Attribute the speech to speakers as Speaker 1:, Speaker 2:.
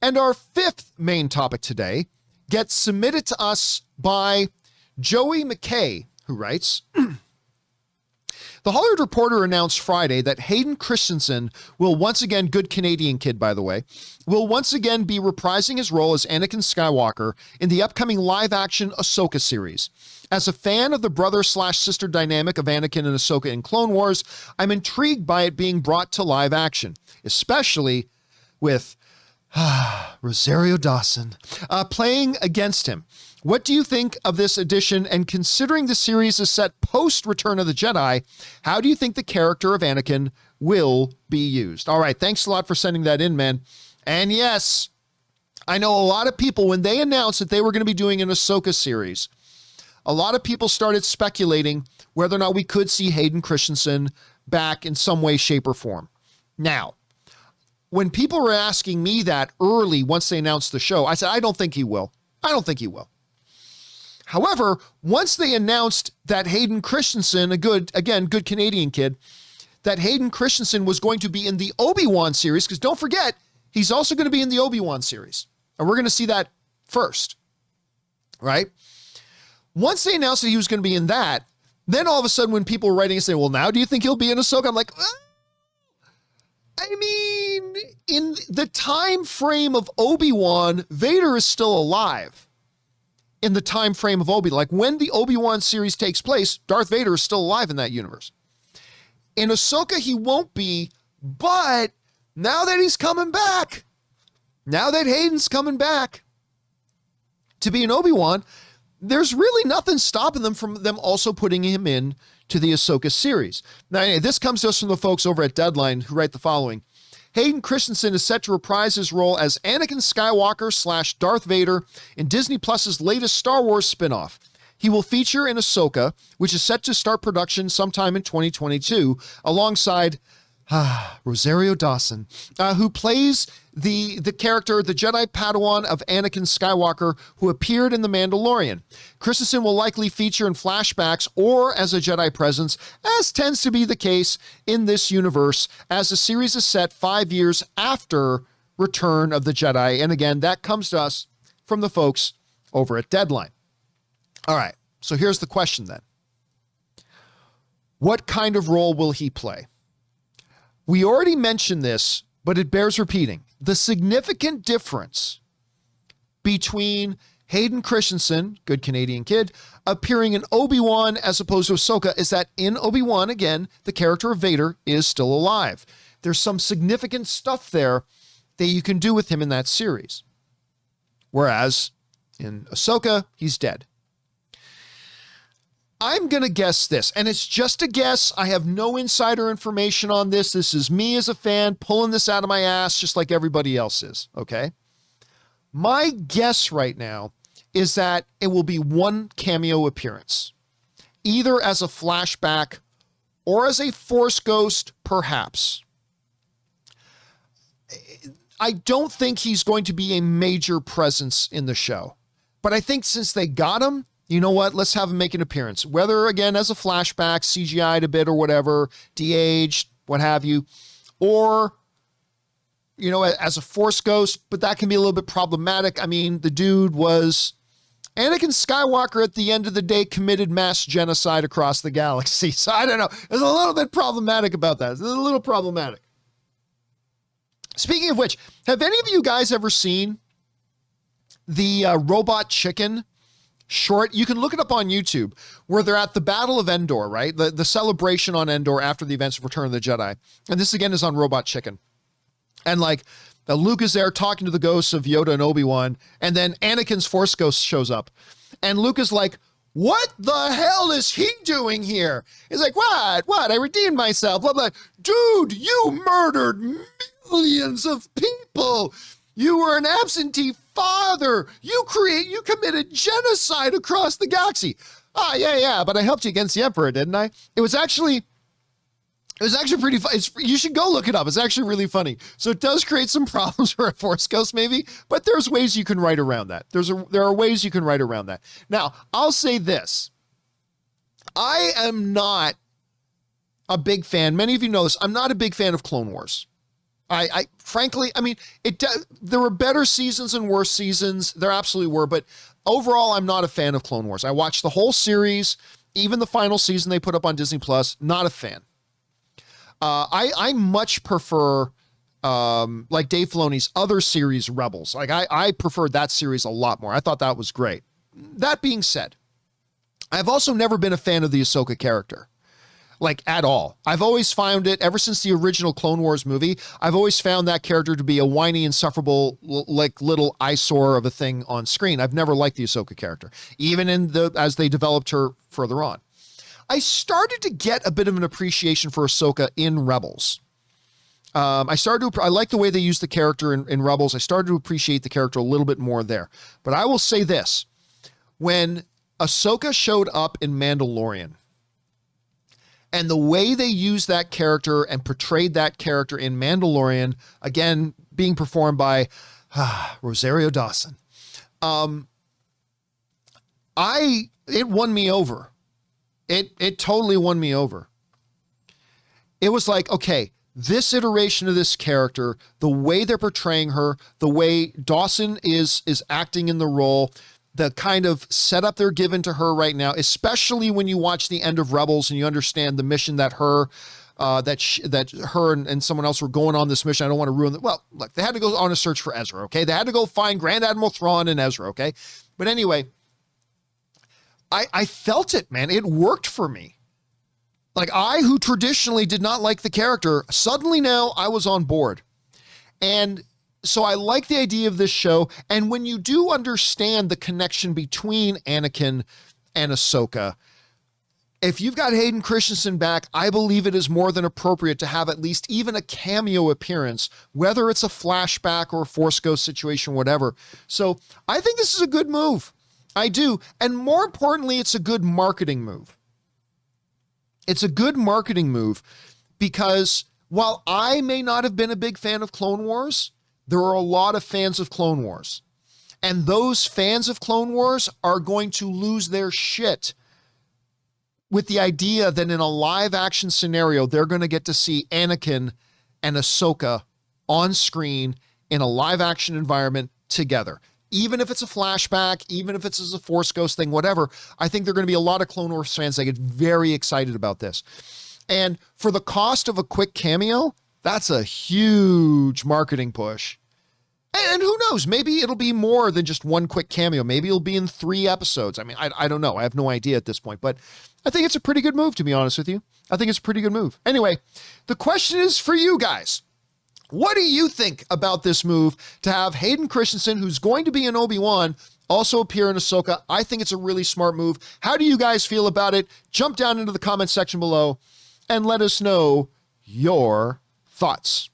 Speaker 1: And our fifth main topic today gets submitted to us by Joey McKay, who writes, The Hollywood Reporter announced Friday that Hayden Christiansen will once again, good Canadian kid, by the way, will once again be reprising his role as Anakin Skywalker in the upcoming live-action Ahsoka series. As a fan of the brother-slash-sister dynamic of Anakin and Ashoka in Clone Wars, I'm intrigued by it being brought to live action, especially with Rosario Dawson playing against him. What do you think of this addition? And considering the series is set post-Return of the Jedi, how do you think the character of Anakin will be used? All right, thanks a lot for sending that in, man. And yes, I know a lot of people, when they announced that they were going to be doing an Ahsoka series, a lot of people started speculating whether or not we could see Hayden Christensen back in some way, shape, or form. Now, when people were asking me that early, once they announced the show, I said, I don't think he will. I don't think he will. However, once they announced that Hayden Christensen, a good Canadian kid, that Hayden Christensen was going to be in the Obi-Wan series, because don't forget, he's also going to be in the Obi-Wan series. And we're going to see that first, right? Once they announced that he was going to be in that, then all of a sudden when people were writing and saying, well, now do you think he'll be in Ahsoka? I'm like, I mean, in the time frame of Obi-Wan, Vader is still alive. In the time frame of Obi-Wan, like when the Obi-Wan series takes place, Darth Vader is still alive in that universe. In Ahsoka, he won't be, but now that he's coming back, now that Hayden's coming back to be an Obi-Wan, there's really nothing stopping them from them also putting him in to the Ahsoka series. Now, anyway, this comes to us from the folks over at Deadline who write the following. Hayden Christensen is set to reprise his role as Anakin Skywalker / Darth Vader in Disney Plus's latest Star Wars spinoff. He will feature in Ahsoka, which is set to start production sometime in 2022, alongside Rosario Dawson, who plays the character, the Jedi Padawan of Anakin Skywalker, who appeared in The Mandalorian. Christensen will likely feature in flashbacks or as a Jedi presence, as tends to be the case in this universe, as the series is set 5 years after Return of the Jedi. And again, that comes to us from the folks over at Deadline. All right, so here's the question then. What kind of role will he play? We already mentioned this, but it bears repeating. The significant difference between Hayden Christensen, good Canadian kid, appearing in Obi-Wan as opposed to Ahsoka is that in Obi-Wan, again, the character of Vader is still alive. There's some significant stuff there that you can do with him in that series. Whereas in Ahsoka, he's dead. I'm going to guess this, and it's just a guess. I have no insider information on this. This is me as a fan pulling this out of my ass just like everybody else is, okay? My guess right now is that it will be one cameo appearance, either as a flashback or as a Force ghost, perhaps. I don't think he's going to be a major presence in the show, but I think since they got him, you know what? Let's have him make an appearance, whether again as a flashback, CGI'd a bit or whatever, de-aged, what have you, or, you know, as a Force ghost, but that can be a little bit problematic. I mean, the dude was Anakin Skywalker at the end of the day committed mass genocide across the galaxy. So I don't know. There's a little bit problematic about that. It's a little problematic. Speaking of which, have any of you guys ever seen the Robot Chicken short? You can look it up on YouTube, where they're at the Battle of Endor, right? The celebration on Endor after the events of Return of the Jedi. And this again is on Robot Chicken. And like Luke is there talking to the ghosts of Yoda and Obi-Wan, and then Anakin's Force ghost shows up. And Luke is like, what the hell is he doing here? He's like, what? I redeemed myself. Blah, blah. Dude, you murdered millions of people. You were an absentee father. You committed genocide across the galaxy. Yeah, but I helped you against the Emperor, didn't I? It was actually pretty fun. You should go look it up. It's actually really funny. So it does create some problems for a Force ghost maybe, but there's ways you can write around that. There are ways you can write around that. Now, I'll say this. I am not a big fan. Many of you know this. I'm not a big fan of Clone Wars. I frankly, I mean, there were better seasons and worse seasons. There absolutely were, but overall, I'm not a fan of Clone Wars. I watched the whole series, even the final season they put up on Disney Plus. Not a fan. I much prefer, like Dave Filoni's other series, Rebels. Like I preferred that series a lot more. I thought that was great. That being said, I've also never been a fan of the Ahsoka character. Like at all. I've always found it, ever since the original Clone Wars movie, I've always found that character to be a whiny, insufferable, like little eyesore of a thing on screen. I've never liked the Ahsoka character, even as they developed her further on. I started to get a bit of an appreciation for Ahsoka in Rebels. I like the way they used the character in Rebels. I started to appreciate the character a little bit more there. But I will say this, when Ahsoka showed up in Mandalorian, and the way they used that character and portrayed that character in Mandalorian, again, being performed by Rosario Dawson, it won me over. It totally won me over. It was like, okay, this iteration of this character, the way they're portraying her, the way Dawson is acting in the role, the kind of setup they're given to her right now, especially when you watch the end of Rebels and you understand the mission that her and someone else were going on this mission. I don't want to ruin it. Well, look, they had to go on a search for Ezra, okay? They had to go find Grand Admiral Thrawn and Ezra, okay? But anyway, I felt it, man. It worked for me. Like, I, who traditionally did not like the character, suddenly now I was on board. And so I like the idea of this show. And when you do understand the connection between Anakin and Ahsoka, if you've got Hayden Christiansen back, I believe it is more than appropriate to have at least even a cameo appearance, whether it's a flashback or a Force Ghost situation, whatever. So I think this is a good move. I do. And more importantly, it's a good marketing move. It's a good marketing move because while I may not have been a big fan of Clone Wars, there are a lot of fans of Clone Wars. And those fans of Clone Wars are going to lose their shit with the idea that in a live action scenario, they're going to get to see Anakin and Ahsoka on screen in a live action environment together. Even if it's a flashback, even if it's as a Force Ghost thing, whatever, I think there are going to be a lot of Clone Wars fans that get very excited about this. And for the cost of a quick cameo, that's a huge marketing push. And who knows, maybe it'll be more than just one quick cameo. Maybe it'll be in 3 episodes. I mean, I don't know. I have no idea at this point, but I think it's a pretty good move, to be honest with you. I think it's a pretty good move. Anyway, the question is for you guys. What do you think about this move to have Hayden Christensen, who's going to be in Obi-Wan, also appear in Ahsoka? I think it's a really smart move. How do you guys feel about it? Jump down into the comment section below and let us know your thoughts.